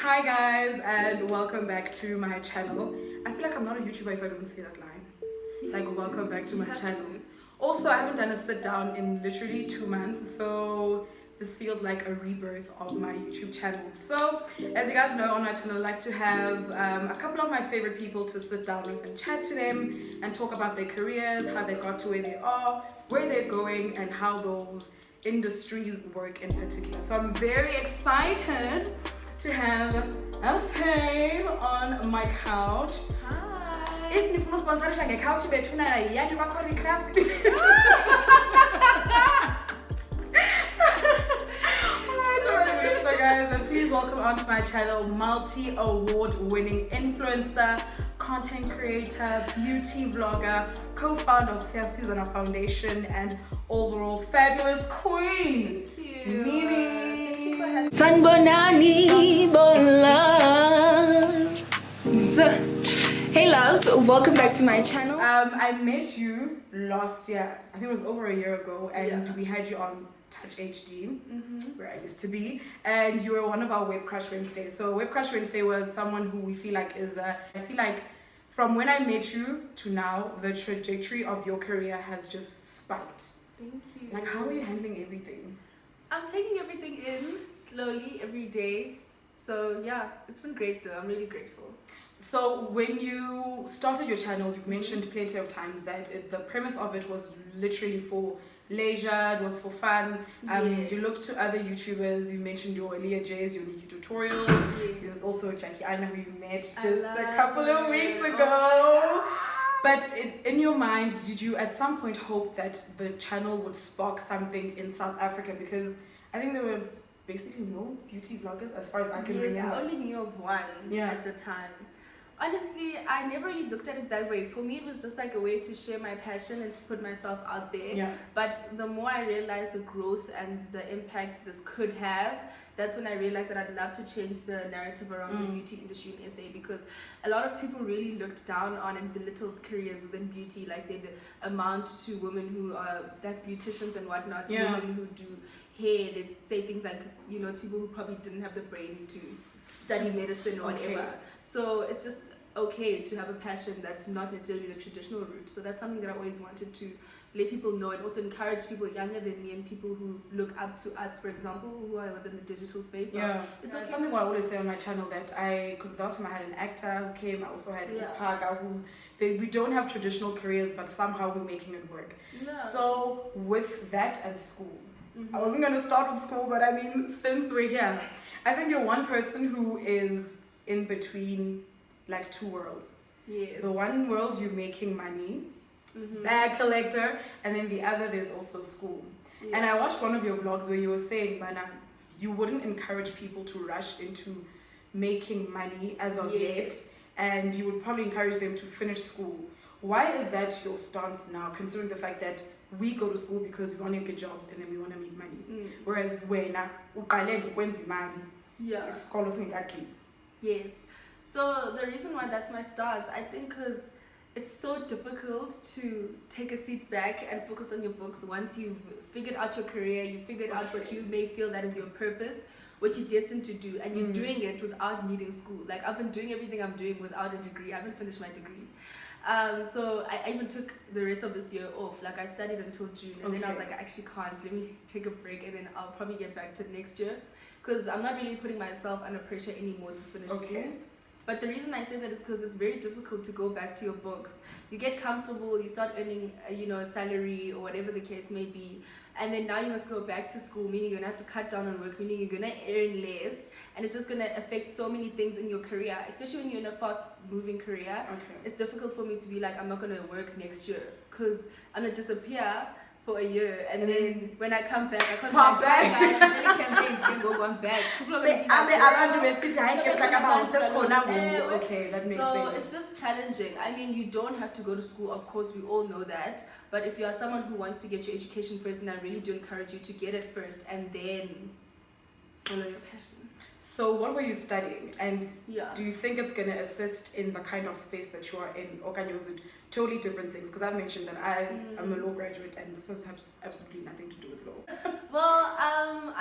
Hi guys, and welcome back to my channel. I feel like I'm not a YouTuber if I don't say that line. Like, welcome back to my channel. Also, I haven't done a sit down in literally 2 months, so this feels like a rebirth of my YouTube channel. So, as you guys know, on my channel I like to have a couple of my favorite people to sit down with and chat to them and talk about their careers, how they got to where they are, where they're going, and how those industries work in particular. So I'm very excited to have a fame on my couch. Hi. If you want to sponsor the couch, you can craft. So guys, please welcome onto my channel multi-award winning influencer, content creator, beauty vlogger, co-founder of Siyasizana Foundation, and overall fabulous queen, Mihlalii. Sanbonani Bola. Hey loves, welcome back to my channel. I met you last year. I think it was over a year ago, and we had you on Touch HD, where I used to be, and you were one of our Web Crush Wednesday. So Web Crush Wednesday was someone who we feel like is I feel like from when I met you to now, the trajectory of your career has just spiked. Thank you. Like, how are you handling everything? I'm taking everything in slowly every day. So yeah, it's been great though. I'm really grateful. So when you started your channel, you've mentioned plenty of times that the premise of it was literally for leisure, it was for fun. Yes. You looked to other YouTubers, you mentioned your Aliyah J's, your Nikki tutorials. Yes. There's also Jackie Aina, who you met just a couple of weeks ago. But in your mind, did you at some point hope that the channel would spark something in South Africa? Because I think there were basically no beauty vloggers as far as I can remember. I only knew of one at the time. Honestly, I never really looked at it that way. For me, it was just like a way to share my passion and to put myself out there. Yeah. But the more I realized the growth and the impact this could have, that's when I realized that I'd love to change the narrative around the beauty industry in SA, because a lot of people really looked down on and belittled careers within beauty. Like they'd amount to women who are like beauticians and whatnot, women who do hair. They'd say things like, you know, to people who probably didn't have the brains to study medicine or whatever. So it's just okay to have a passion that's not necessarily the traditional route. So that's something that I always wanted to let people know, and also encourage people younger than me and people who look up to us, for example, who are within the digital space. So it's okay. Something what I always say on my channel, that because the last time I had an actor who came, I also had Paga, we don't have traditional careers, but somehow we're making it work. So with that and school, I wasn't going to start with school, but I mean, since we're here, I think you're one person who is in between like two worlds. Yes. The one world you're making money, bag collector, and then the other there's also school. And I watched one of your vlogs where you were saying, Bana, you wouldn't encourage people to rush into making money as of yet, and you would probably encourage them to finish school. Why is that your stance now, considering the fact that we go to school because we want to get jobs and then we want to make money? Whereas when yes. So the reason why that's my stance, I think, because it's so difficult to take a seat back and focus on your books once you've figured out your career, you figured out what you may feel that is your purpose, what you're destined to do, and you're doing it without needing school. Like, I've been doing everything I'm doing without a degree. I haven't finished my degree. So I even took the rest of this year off. Like, I studied until June, and then I was like, I actually can't. Let me take a break, and then I'll probably get back to it next year, because I'm not really putting myself under pressure anymore to finish school. But the reason I say that is because it's very difficult to go back to your books. You get comfortable, you start earning, a salary or whatever the case may be, and then now you must go back to school, meaning you're going to have to cut down on work, meaning you're going to earn less, and it's just going to affect so many things in your career, especially when you're in a fast-moving career. It's difficult for me to be like, I'm not going to work next year, because I'm going to disappear for a year, and then when I come back, I can't pop back. Guys, campaigns can go one back. People are going to okay, that makes sense. So it's just challenging. I mean, you don't have to go to school, of course, we all know that. But if you are someone who wants to get your education first, then I really do encourage you to get it first and then follow your passion. So what were you studying? And Yeah. do you think it's going to assist in the kind of space that you are in? Or can you use it totally different things? Because I've mentioned that I am a law graduate and this has absolutely nothing to do with law. Well,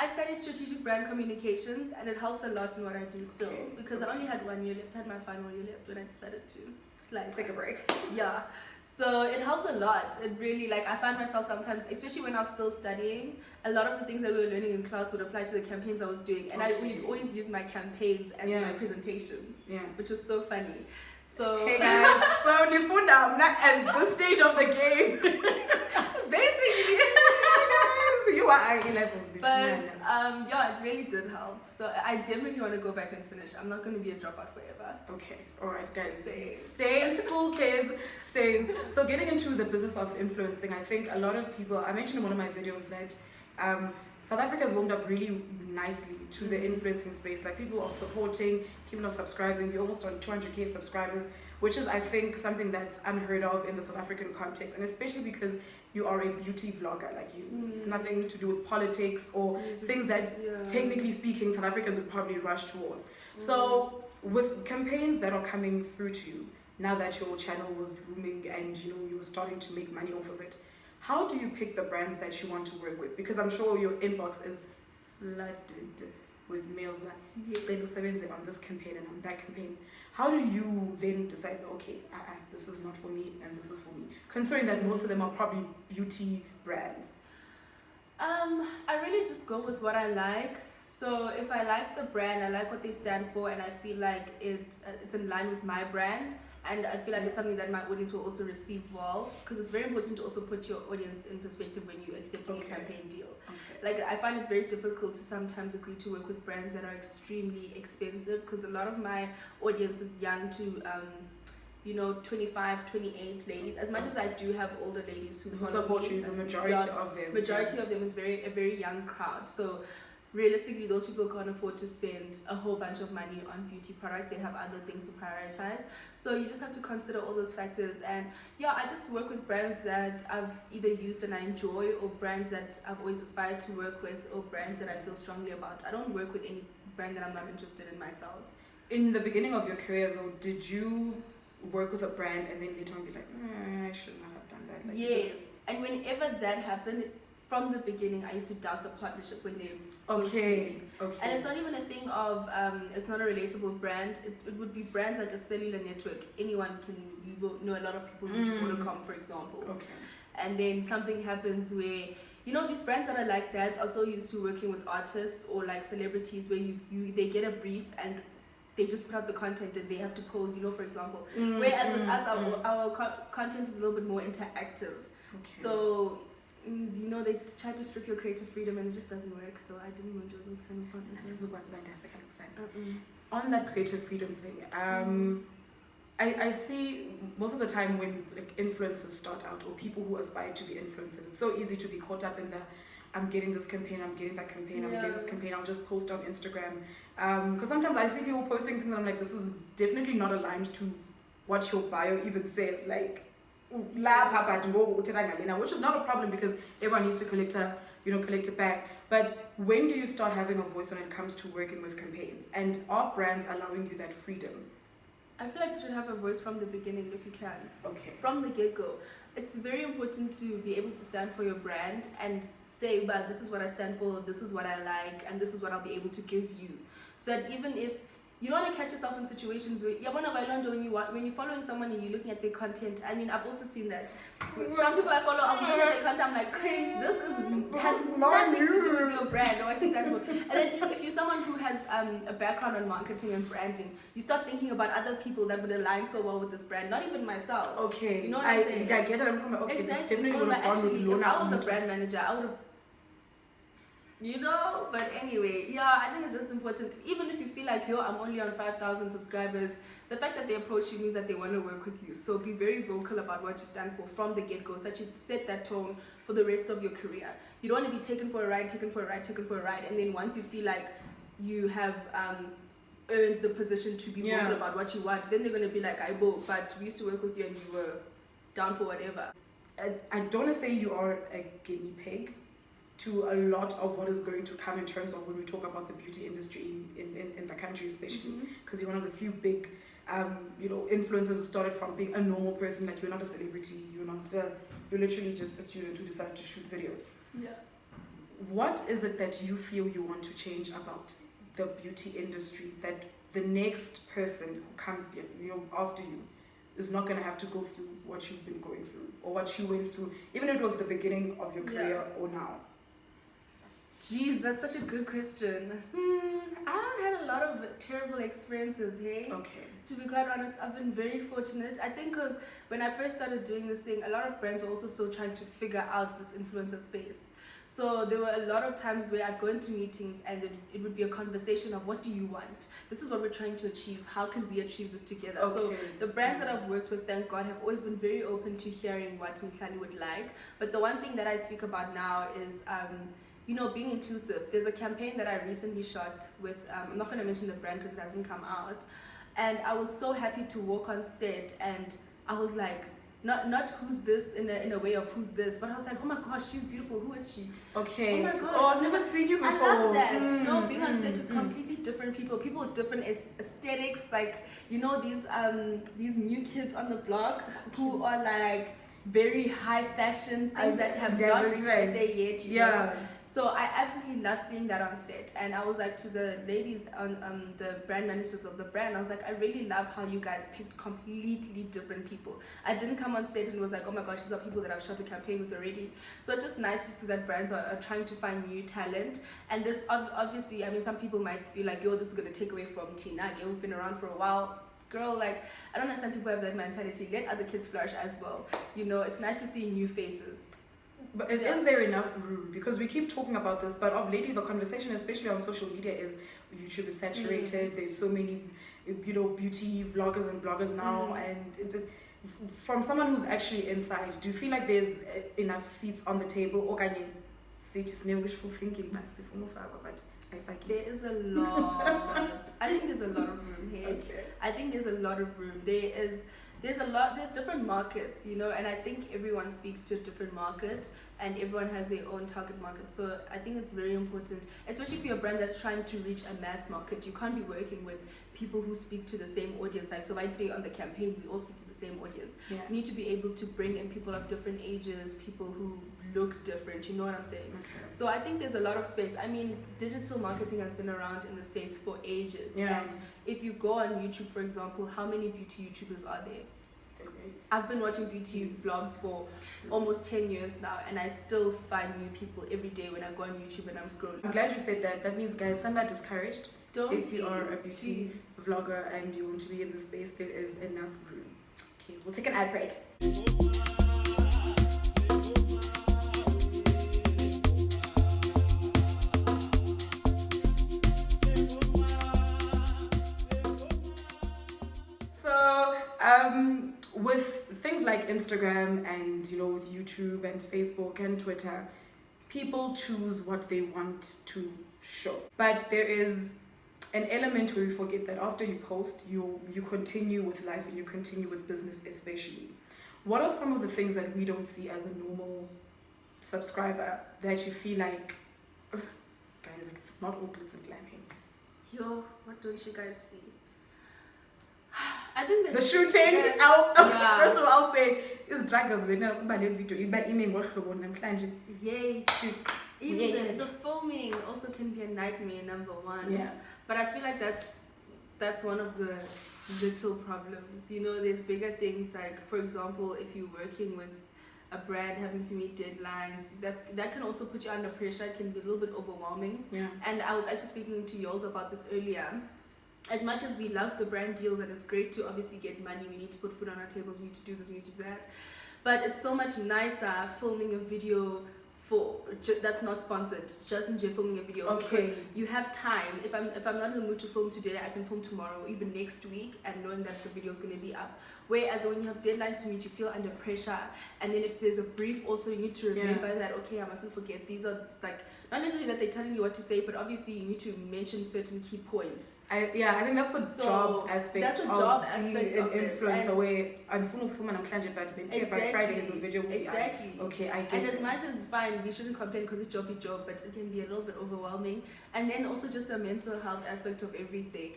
I studied strategic brand communications, and it helps a lot in what I do still, Okay, because I only had 1 year left. I had my final year left when I decided to slide. Take a break. Yeah. So it helps a lot. It really, like, I find myself sometimes, especially when I was still studying, a lot of the things that we were learning in class would apply to the campaigns I was doing, and I would always use my campaigns as my presentations, which was so funny. So hey guys, so Nifunda, I'm not at this stage of the game. Basically. You are A levels, but yeah, it really did help. So I definitely want to go back and finish. I'm not going to be a dropout forever. Okay, all right, guys. Stay in school, kids. Stay in. So getting into the business of influencing, I think a lot of people. I mentioned in one of my videos that South Africa has warmed up really nicely to the influencing space. Like, people are supporting, people are subscribing. We're almost on 200k subscribers, which is, I think, something that's unheard of in the South African context, and especially because you are a beauty vlogger. Like, it's nothing to do with politics or things that, technically speaking, South Africans would probably rush towards. So with campaigns that are coming through to you, now that your channel was booming and you were starting to make money off of it, how do you pick the brands that you want to work with? Because I'm sure your inbox is flooded with mails like, on this campaign and on that campaign. How do you then decide, okay, this is not for me and this is for me? Considering that most of them are probably beauty brands. I really just go with what I like. So if I like the brand, I like what they stand for, and I feel like it's in line with my brand, and I feel like it's something that my audience will also receive well, because it's very important to also put your audience in perspective when you're accepting a campaign deal. Like, I find it very difficult to sometimes agree to work with brands that are extremely expensive, because a lot of my audience is young to 25, 28 ladies. As much as I do have older ladies who support you, the majority of them. Majority of them is a very young crowd. So realistically, those people can't afford to spend a whole bunch of money on beauty products. They have other things to prioritize. So you just have to consider all those factors. And yeah, I just work with brands that I've either used and I enjoy, or brands that I've always aspired to work with, or brands that I feel strongly about. I don't work with any brand that I'm not interested in myself. In the beginning of your career though, did you work with a brand and then later on be like, I should not have done that? Like, yes. And whenever that happened, from the beginning, I used to doubt the partnership when they Okay. And it's not even a thing of it's not a relatable brand. It would be brands like a cellular network. Anyone can, you will know a lot of people use Vodacom, for example. And then something happens where, these brands that are like that are so used to working with artists or like celebrities, where they get a brief and they just put out the content and they have to pose, for example. Whereas with us, our content is a little bit more interactive. So they try to strip your creative freedom and it just doesn't work. So I didn't enjoy those kind of content. On that creative freedom thing, I see most of the time when like influencers start out, or people who aspire to be influencers, it's so easy to be caught up in the I'm getting this campaign, I'm getting that campaign, I'm getting this campaign, I'll just post on Instagram. Because sometimes I see people posting things and I'm like, this is definitely not aligned to what your bio even says. Like, which is not a problem, because everyone needs to collect a bag. But when do you start having a voice when it comes to working with campaigns? And are brands allowing you that freedom? I feel like you should have a voice from the beginning if you can. From the get-go. It's very important to be able to stand for your brand and say, but this is what I stand for, this is what I like, and this is what I'll be able to give you. So that even if you don't want to catch yourself in situations where when you're following someone and you're looking at their content. I mean, I've also seen that. Some people I follow, I'm looking at their content, I'm like, cringe, this has nothing to do with your brand or what you stand for. And then if you're someone who has a background on marketing and branding, you start thinking about other people that would align so well with this brand, not even myself. You know what I'm saying? I get it. I'm from exactly. This definitely would have gone with Lona. If I was a brand manager, I would have. But anyway, yeah, I think it's just important. Even if you feel like, I'm only on 5,000 subscribers, the fact that they approach you means that they want to work with you. So be very vocal about what you stand for from the get-go, so that you set that tone for the rest of your career. You don't want to be taken for a ride, and then once you feel like you have earned the position to be vocal about what you want, then they're going to be like, but we used to work with you and you were down for whatever. I don't want to say you are a guinea pig to a lot of what is going to come in terms of when we talk about the beauty industry in the country, especially because you're one of the few big influencers who started from being a normal person. Like, you're not a celebrity, you're literally just a student who decided to shoot videos. Yeah. What is it that you feel you want to change about the beauty industry, that the next person who comes after you is not going to have to go through what you've been going through or what you went through, even if it was the beginning of your career or now? Jeez, that's such a good question. I haven't had a lot of terrible experiences, hey? Okay. To be quite honest, I've been very fortunate. I think because when I first started doing this thing, a lot of brands were also still trying to figure out this influencer space. So there were a lot of times where I'd go into meetings and it would be a conversation of, what do you want? This is what we're trying to achieve. How can we achieve this together? Okay. So the brands that I've worked with, thank God, have always been very open to hearing what Mihlalii would like. But the one thing that I speak about now is being inclusive. There's a campaign that I recently shot with, I'm not going to mention the brand because it hasn't come out. And I was so happy to walk on set and I was like, not who's this in a way of who's this, but I was like, oh my gosh, she's beautiful. Who is she? Okay. Oh my gosh. Oh, I've never seen you before. I love that. Being on set with completely different people with different aesthetics, like, these new kids on the block who are like very high fashion, things that have not reached SA yet, you know? So I absolutely love seeing that on set. And I was like to the ladies on the brand managers of the brand, I was like, I really love how you guys picked completely different people. I didn't come on set and was like, oh my gosh, these are people that I've shot a campaign with already. So it's just nice to see that brands are trying to find new talent. And this obviously, I mean, some people might feel like, yo, this is going to take away from Tina. Again, we've been around for a while. Girl, like, I don't understand people have that mentality. Let other kids flourish as well. It's nice to see new faces. But is there enough room? Because we keep talking about this, but of lately the conversation, especially on social media, is YouTube is saturated. There's so many, beauty vloggers and bloggers now, and from someone who's actually inside, do you feel like there's enough seats on the table? Or can you seat is no wishful thinking, but there is a lot. I think there's a lot of room here. Okay. I think there's a lot of room. There's different markets, and I think everyone speaks to a different market and everyone has their own target market. So I think it's very important, especially if you're a brand that's trying to reach a mass market. You can't be working with people who speak to the same audience. Like, so I think on the campaign, we all speak to the same audience. Yeah. You need to be able to bring in people of different ages, people who look different, you know what I'm saying? Okay. So I think there's a lot of space. I mean, digital marketing has been around in the States for ages. Yeah. And if you go on YouTube, for example, how many beauty YouTubers are there? I've been watching beauty vlogs for almost 10 years now, and I still find new people every day when I go on YouTube and I'm scrolling. I'm glad you said that. That means, guys, send that discouraged. If you are a beauty vlogger and you want to be in the space, there is enough room. Okay, we'll take an ad break. With things like Instagram and with YouTube and Facebook and Twitter, people choose what they want to show. But there is an element where we forget that after you post, you continue with life and you continue with business, especially. What are some of the things that we don't see as a normal subscriber that you feel like, guys, like, it's not all glitz and glam here? Yo, what don't you guys see? I think the shooting. First of all, I'll say is draggers video. Yay. Even the filming also can be a nightmare, number one. Yeah. But I feel like that's one of the little problems. There's bigger things, like, for example, if you're working with a brand having to meet deadlines, that can also put you under pressure. It can be a little bit overwhelming. Yeah. And I was actually speaking to Yols about this earlier. As much as we love the brand deals and it's great to obviously get money, we need to put food on our tables, we need to do this, we need to do that. But it's so much nicer filming a video that's not sponsored, just filming a video. Okay. Because you have time. If I'm not in the mood to film today, I can film tomorrow, even next week, and knowing that the video is going to be up. Whereas when you have deadlines to meet, you feel under pressure. And then if there's a brief, also you need to remember that, okay, I mustn't forget, these are like not necessarily that they're telling you what to say, but obviously you need to mention certain key points. I think that's the job aspect. That's a of job being aspect an of it. influencer where unfortunately I'm trying but by Friday the video will be out. Exactly. Okay, I get And it. as much as fine, we shouldn't complain because it's job, but it can be a little bit overwhelming. And then also just the mental health aspect of everything.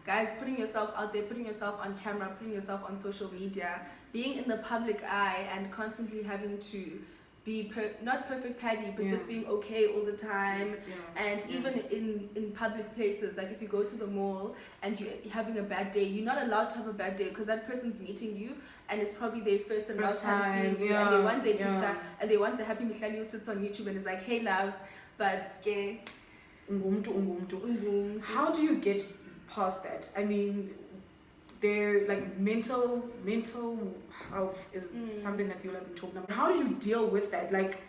Guys, putting yourself out there, putting yourself on camera, putting yourself on social media, being in the public eye and constantly having to be not perfect Patty, but just being okay all the time. And even in public places, like if you go to the mall and you're having a bad day, you're not allowed to have a bad day because that person's meeting you and it's probably their first and last time seeing you, and they want their picture and they want the happy Mihlali who sits on YouTube and is like, hey loves, but how do you get past that? I mean, they're like mental health is something that people have been talking about. How do you deal with that? Like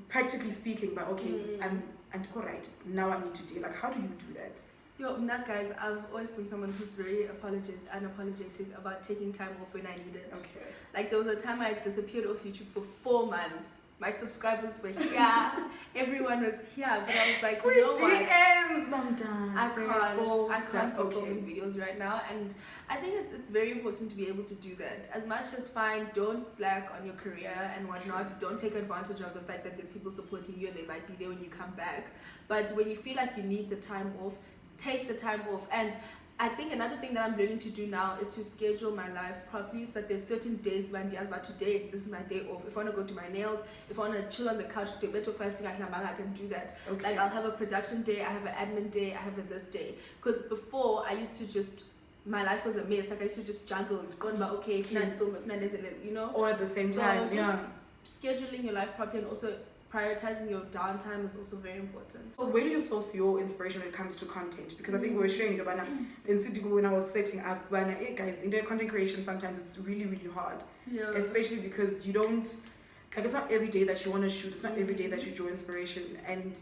practically speaking, but okay, I'm right now I need to deal. Like how do you do that? Guys, I've always been someone who's very unapologetic about taking time off when I need it. Okay. Like there was a time I disappeared off YouTube for 4 months. My subscribers were here, everyone was here, but I was like, you know what? DMs, Mom dance. I can't be filming videos right now, and I think it's very important to be able to do that. As much as fine, don't slack on your career and whatnot. Sure. Don't take advantage of the fact that there's people supporting you and they might be there when you come back. But when you feel like you need the time off, take the time off. And I think another thing that I'm learning to do now is to schedule my life properly, so that there's certain days when but today this is my day off. If I want to go to my nails, if I want to chill on the couch, I can do that. Okay. Like I'll have a production day, I have an admin day, I have a this day. Because before I used to my life was a mess. Like I used to just juggle, going about okay, if not film, if not you know. Or at the same time, scheduling your life properly and also prioritizing your downtime is also very important. So where do you source your inspiration when it comes to content? Because I think we were sharing when I was setting up, guys, in their content creation sometimes it's really, really hard. Yeah. Especially because you don't, like it's not every day that you want to shoot, it's not every day that you draw inspiration. And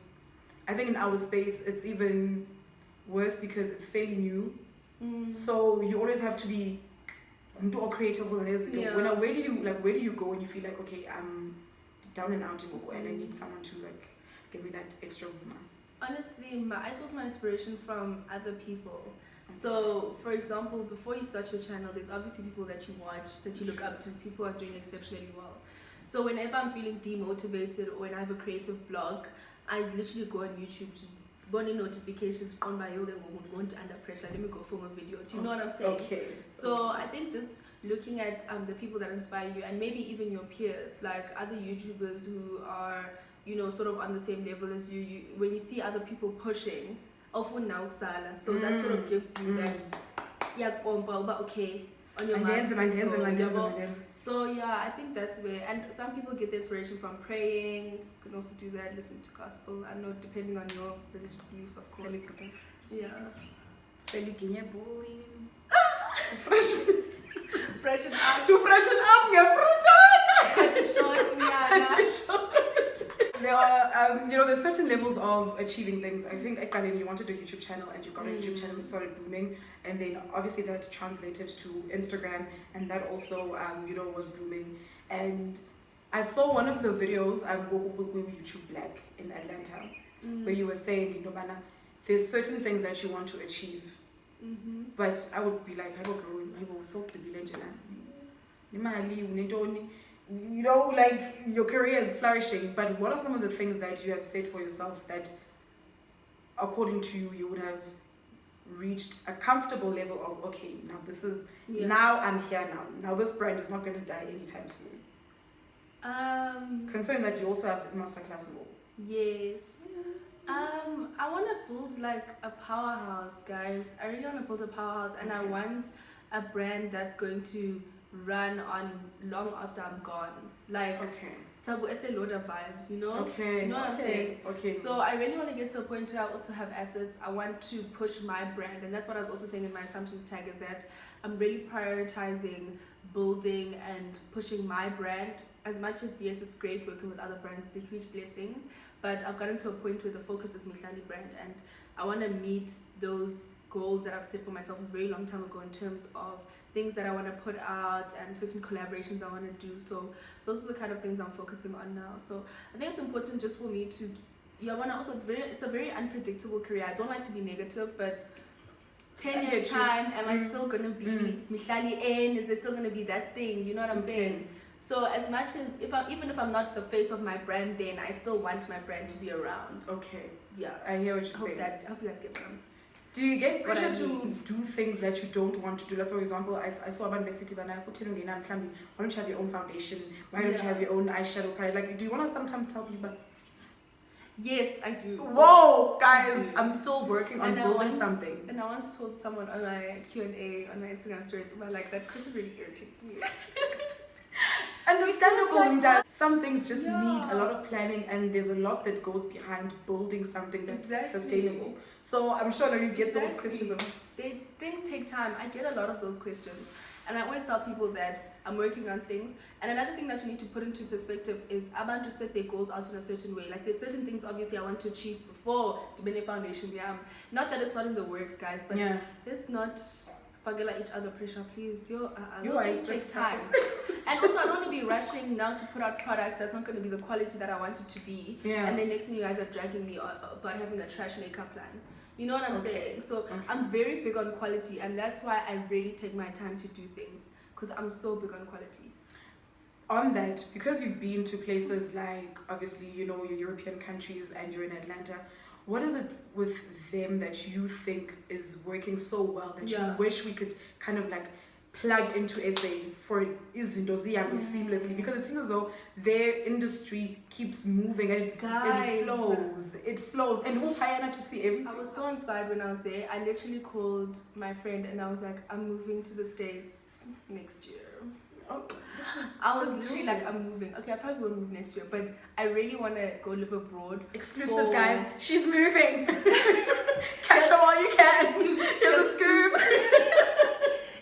I think in our space it's even worse because it's fairly new. So you always have to be creative. Where do you go when you feel like okay, I'm down and out and I need someone to like give me that extra woman? Honestly, I source my inspiration from other people. So for example, before you start your channel, there's obviously people that you watch, that you look up to, people who are doing exceptionally well. So whenever I'm feeling demotivated or when I have a creative block, I literally go on YouTube to burning notifications on my own, going to under pressure, let me go film a video. Do you know what I'm saying? Okay. So I think just looking at the people that inspire you and maybe even your peers, like other YouTubers who are, sort of on the same level as you when you see other people pushing, often now so that sort of gives you that okay, on your mind. So yeah, I think that's where, and some people get the inspiration from praying. You can also do that, listen to gospel. I know, depending on your religious beliefs, of course. Yeah. Freshen up. To freshen up your short. There are, there's certain levels of achieving things. I think at you wanted a YouTube channel and you got a YouTube channel, it started booming, and then obviously that translated to Instagram, and that also, was booming. And I saw one of the videos, YouTube Black in Atlanta, where you were saying, there's certain things that you want to achieve. But I would be like, like your career is flourishing, but what are some of the things that you have said for yourself that according to you would have reached a comfortable level of okay, now this is now I'm here now this brand is not going to die anytime soon? Considering that you also have masterclass role. Yes. I want to build like a powerhouse, guys. I really want to build a powerhouse, and I want a brand that's going to run on long after I'm gone. Like, Sabu Ese Loda vibes, you know? You know what I'm saying? So I really want to get to a point where I also have assets. I want to push my brand, and that's what I was also saying in my assumptions tag, is that I'm really prioritizing building and pushing my brand. As much as, yes, it's great working with other brands, it's a huge blessing, but I've gotten to a point where the focus is Mihlalii brand, and I want to meet those goals that I've set for myself a very long time ago in terms of things that I want to put out and certain collaborations I want to do. So those are the kind of things I'm focusing on now. So I think it's important just for me to, also it's a very unpredictable career. I don't like to be negative, but 10 I years get you. time, am I still gonna be Mihlalii N? Is there still gonna be that thing? You know what I'm saying? So as much as even if I'm not the face of my brand, then I still want my brand to be around. Okay. Yeah. I hear what you're saying. I hope you guys get me. Do you get pressure to do things that you don't want to do? Like, for example, I saw about City, but why don't you have your own foundation? Why don't you have your own eyeshadow palette? Like, do you want to sometimes tell people? Yes, I do. Whoa, guys, I'm still working on building something. And I once told someone on my Q&A on my Instagram stories about like that Chris really irritates me. Understandable that some things just need a lot of planning, and there's a lot that goes behind building something that's sustainable. So I'm sure that you get those questions. Things take time. I get a lot of those questions. And I always tell people that I'm working on things. And another thing that you need to put into perspective is I want to set their goals out in a certain way. Like there's certain things obviously I want to achieve before the Foundation. Not that it's not in the works, guys, but let's not forget each other pressure, please. Those things take time. And also I don't want to be rushing now to put out product that's not going to be the quality that I want it to be. And then next thing you guys are dragging me about having a trash makeup plan. You know what I'm saying? So I'm very big on quality, and that's why I really take my time to do things, because I'm so big on quality. On that, because you've been to places like, obviously, your European countries, and you're in Atlanta, what is it with them that you think is working so well that you wish we could kind of like plug into SA for izinto zihambe seamlessly? Because it seems as though their industry keeps moving and it flows. And who hire to see everything? I was so inspired when I was there. I literally called my friend and I was like, I'm moving to the States next year. I was literally like, I'm moving. Okay, I probably won't move next year, but I really want to go live abroad. Exclusive, guys. She's moving. Catch her while you can. Here's a scoop.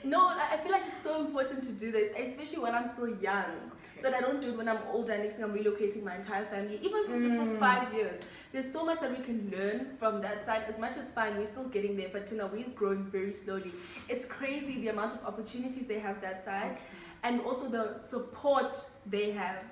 No, I feel like it's so important to do this, especially when I'm still young. So that I don't do it when I'm older. Next thing I'm relocating my entire family, even if it's just for 5 years. There's so much that we can learn from that side. As much as fine, we're still getting there, but we're growing very slowly. It's crazy the amount of opportunities they have that side. And also the support they have.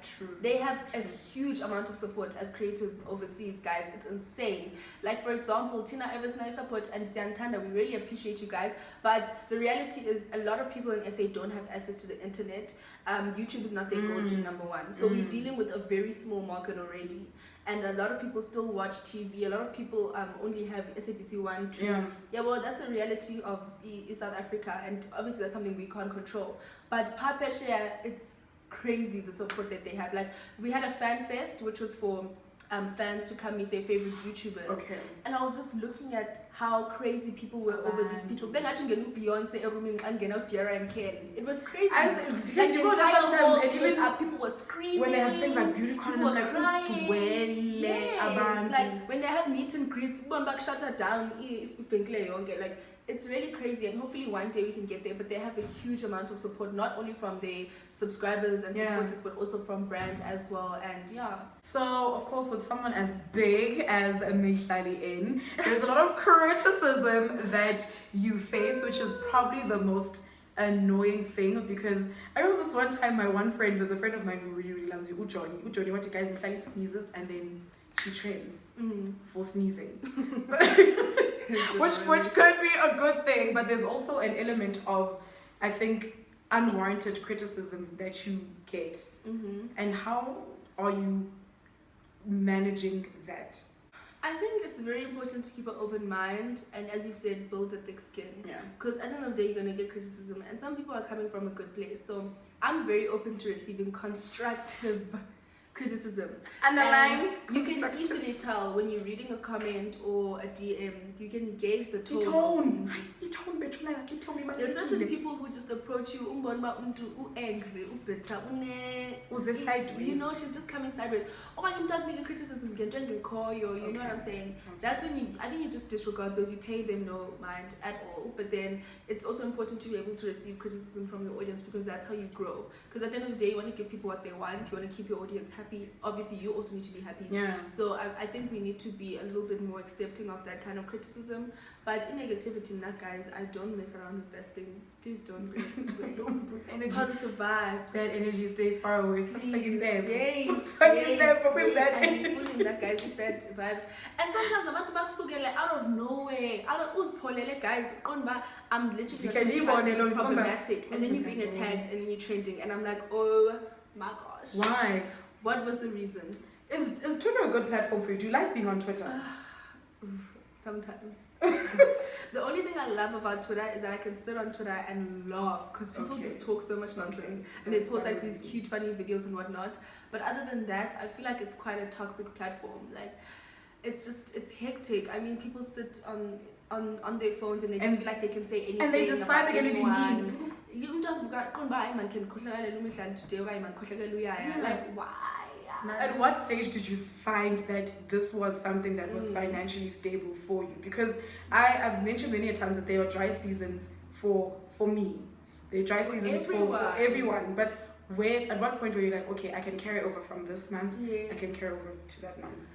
They have a huge amount of support as creators overseas, guys. It's insane. Like, for example, Tina Eversnai support and Siantanda, we really appreciate you guys. But the reality is a lot of people in SA don't have access to the internet. YouTube is not their go-to number one. So we're dealing with a very small market already. And a lot of people still watch TV. A lot of people only have SABC 1, 2. Yeah, well, that's a reality of South Africa. And obviously that's something we can't control. But Papesha, it's crazy the support that they have. Like, we had a fan fest, which was for fans to come meet their favorite YouTubers. And I was just looking at how crazy people were over these people. Beyonce, and Ken. It was crazy. Like the entire hall stood up, people were screaming. When they have things like beauty people were crying. Yes, like when they have meet and greets, shut her down. Like, it's really crazy, and hopefully one day we can get there. But they have a huge amount of support, not only from their subscribers and supporters, but also from brands as well. And so of course, with someone as big as Mihlalii, there's a lot of criticism that you face, which is probably the most annoying thing. Because I remember this one time, my one friend, there's a friend of mine who really loves you, Ujoni, what you guys, Mihlalii sneezes and then she trends for sneezing. which could be a good thing, but there's also an element of, I think, unwarranted criticism that you get. And how are you managing that? I think it's very important to keep an open mind, and as you've said, build a thick skin. Because at the end of the day, you're going to get criticism, and some people are coming from a good place. So I'm very open to receiving constructive criticism. And you can easily tell when you're reading a comment or a DM, you can gauge the tone. There's certain people who just approach you, angry, she's just coming sideways. Oh, I'm talking criticism, you know what I'm saying? That's when I think you just disregard those, you pay them no mind at all. But then it's also important to be able to receive criticism from your audience, because that's how you grow. Because at the end of the day, you want to give people what they want, you want to keep your audience happy. Obviously, you also need to be happy. So I think we need to be a little bit more accepting of that kind of criticism. But in negativity, nah, guys, I don't mess around with that thing. Please don't bring it this way. Don't bring energy. Positive vibes. Bad energy, stay far away. Please, Yes, yes, bad I do feel in that, guys, bad vibes. And sometimes I'm about to out of nowhere, out of Uzpolele, guys, I'm literally trying to be problematic, and then you're being attacked, and then you're trending, and I'm like, oh my gosh. Why? What was the reason? Is Twitter a good platform for you? Do you like being on Twitter? Sometimes. The only thing I love about Twitter is that I can sit on Twitter and laugh because people just talk so much nonsense and they post like these cute funny videos and whatnot. But other than that, I feel like it's quite a toxic platform. Like it's hectic. I mean, people sit on their phones and they just feel like they can say anything. And they decide they're going to be mean. Like, why? At what stage did you find that this was something that was financially stable for you? Because I've mentioned many times that there are dry seasons for me. There are dry seasons for everyone. But at what point were you like, okay, I can carry over from this month, I can carry over to that month?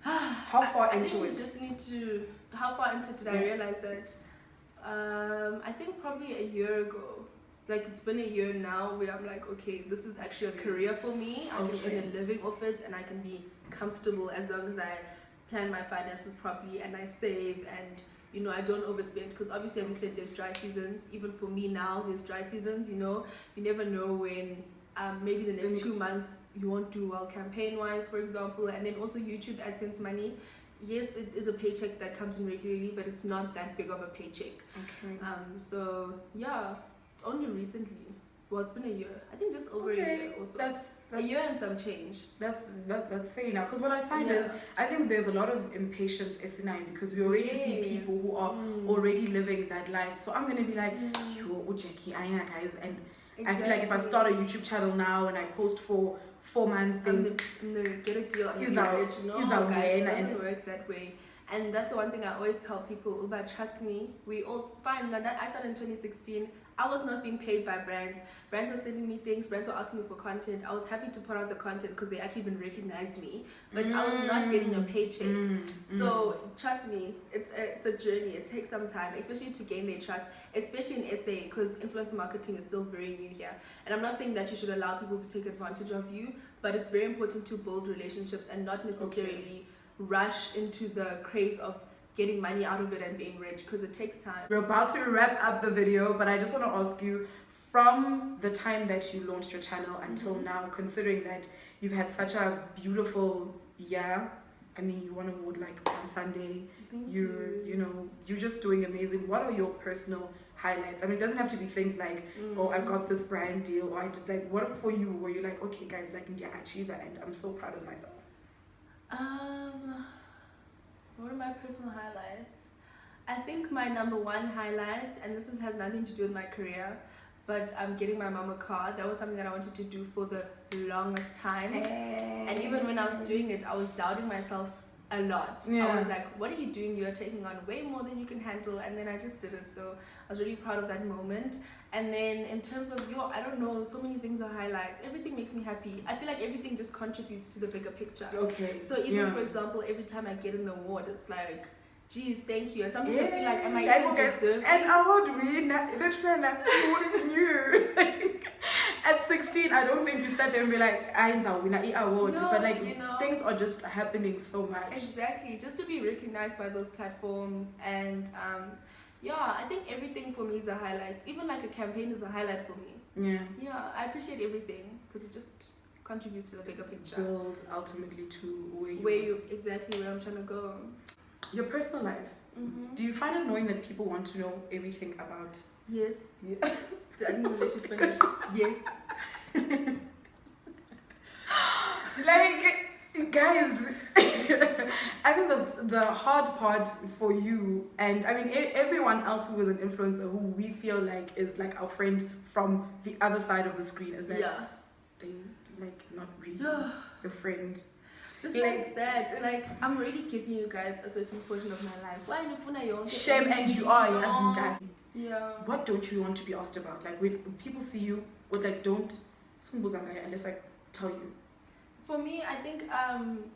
How far into it? How far into did I realize that? I think probably a year ago. Like, it's been a year now where I'm like, okay, this is actually a career for me. I can earn a living off it and I can be comfortable as long as I plan my finances properly and I save and, you know, I don't overspend. Because obviously, as you said, there's dry seasons. Even for me now, there's dry seasons, you know. You never know when maybe the next 2 months you won't do well campaign-wise, for example. And then also YouTube AdSense money. Yes, it is a paycheck that comes in regularly, but it's not that big of a paycheck. Okay. So, yeah. Only recently. Well, it's been a year. I think just over a year also. That's a year and some change. That's fair enough. Because what I find is, I think there's a lot of impatience SNI because we already see people who are already living that life. So I'm gonna be like, yo, Jackie, I know, guys, and I feel like if I start a YouTube channel now and I post for 4 months, then get a deal. Guys, it doesn't work that way. And that's the one thing I always tell people, but trust me, we all find that I started in 2016. I was not being paid by brands. Brands were sending me things. Brands were asking me for content. I was happy to put out the content because they actually even recognized me. But I was not getting a paycheck. So trust me, it's a journey. It takes some time, especially to gain their trust, especially in SA because influencer marketing is still very new here. And I'm not saying that you should allow people to take advantage of you, but it's very important to build relationships and not necessarily rush into the craze of getting money out of it and being rich because it takes time. We're about to wrap up the video, but I just want to ask you, from the time that you launched your channel until now, considering that you've had such a beautiful year, I mean, you won an award like on Sunday, you're just doing amazing. What are your personal highlights? I mean, it doesn't have to be things like, oh, I got this brand deal, or I did, like, what for you were you like, okay guys, like, yeah, I achieved that and I'm so proud of myself? What are my personal highlights? I think my number one highlight, and this has nothing to do with my career, but I'm getting my mom a car. That was something that I wanted to do for the longest time. And even when I was doing it, I was doubting myself a lot. I was like, what are you doing? You're taking on way more than you can handle. And then I just did it. So I was really proud of that moment. And then in terms of I don't know, so many things are highlights. Everything makes me happy. I feel like everything just contributes to the bigger picture. Okay. So even for example, every time I get an award, it's like, geez, thank you. And some people feel like, am I even deserving? An award winner, who knew? At 16, I don't think you sat there and be like, I'm a winner, an award. No, but like, things are just happening so much. Exactly. Just to be recognized by those platforms and I think everything for me is a highlight. Even like a campaign is a highlight for me. Yeah, I appreciate everything because it just contributes to the bigger picture. Builds ultimately to where I'm trying to go. Your personal life. Do you find it annoying that people want to know everything about? Yes. Yeah. I didn't know they should finish. Yes. Like, guys, I think that's the hard part for you, and I mean everyone else who is an influencer who we feel like is like our friend from the other side of the screen is that they like not really a friend. Besides that, like, I'm already giving you guys a certain portion of my life. Why you shame and you are, yes. Yeah. What don't you want to be asked about? Like when people see you with like don't unless I tell you. For me, I think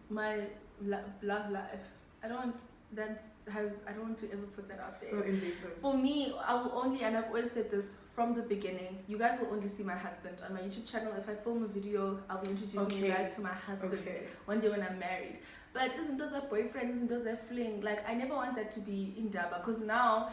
my love life. I don't want I don't want to ever put that out there. So invasive. For me, I will only, and I've always said this from the beginning, you guys will only see my husband on my YouTube channel. If I film a video, I'll be introducing you guys to my husband one day when I'm married. But isn't those a boyfriend, isn't those a fling? Like, I never want that to be in Daba, because now,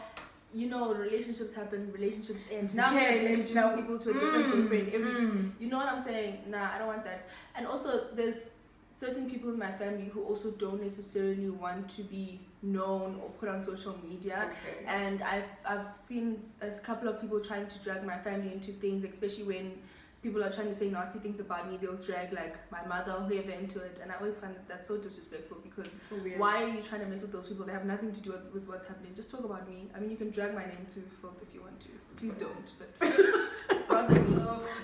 you know, relationships happen, relationships end. Now I'm introducing people to a different boyfriend. You know what I'm saying? Nah, I don't want that. And also, there's certain people in my family who also don't necessarily want to be known or put on social media. And I've seen a couple of people trying to drag my family into things, especially when people are trying to say nasty things about me. They'll drag like my mother or whoever into it, and I always find that's so disrespectful, because it's so weird. Why are you trying to mess with those people? They have nothing to do with what's happening. Just talk about me. I mean, you can drag my name to filth if you want to. Please don't, but rather me.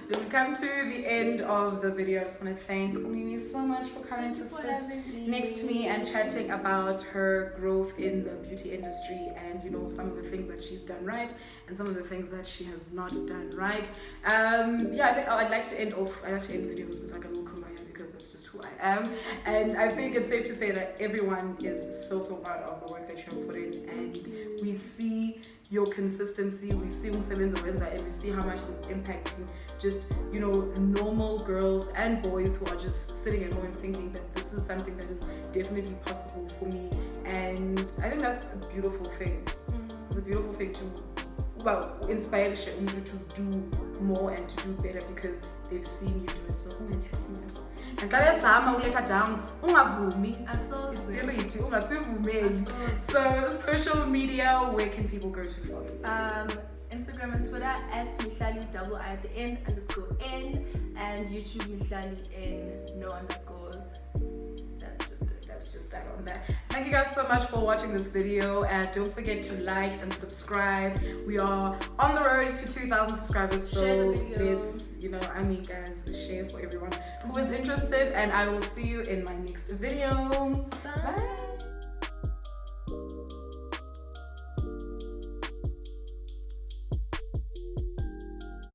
We've come to the end of the video. I just want to thank Mimi so much for coming to sit next to me and chatting about her growth in the beauty industry, and you know, some of the things that she's done right and some of the things that she has not done right. I think I'd like to end videos with like a little kumbaya, because that's just who I am. And I think it's safe to say that everyone is so proud of the work that you have put in, and we see your consistency, we see umsebenzi owenza, and we see how much it is impacting just, you know, normal girls and boys who are just sitting at home and thinking that this is something that is definitely possible for me. And I think that's a beautiful thing. It's a beautiful thing to inspire umuntu to do more and to do better, because they've seen you do it. So and down so social media, where can people go to follow you? Instagram and Twitter at Mihlali _I at the end _N, and YouTube Mihlali N no underscores. That's just that on that. Thank you guys so much for watching this video, and don't forget to like and subscribe. We are on the road to 2,000 subscribers, so let's, guys, share for everyone who is interested, and I will see you in my next video. Bye.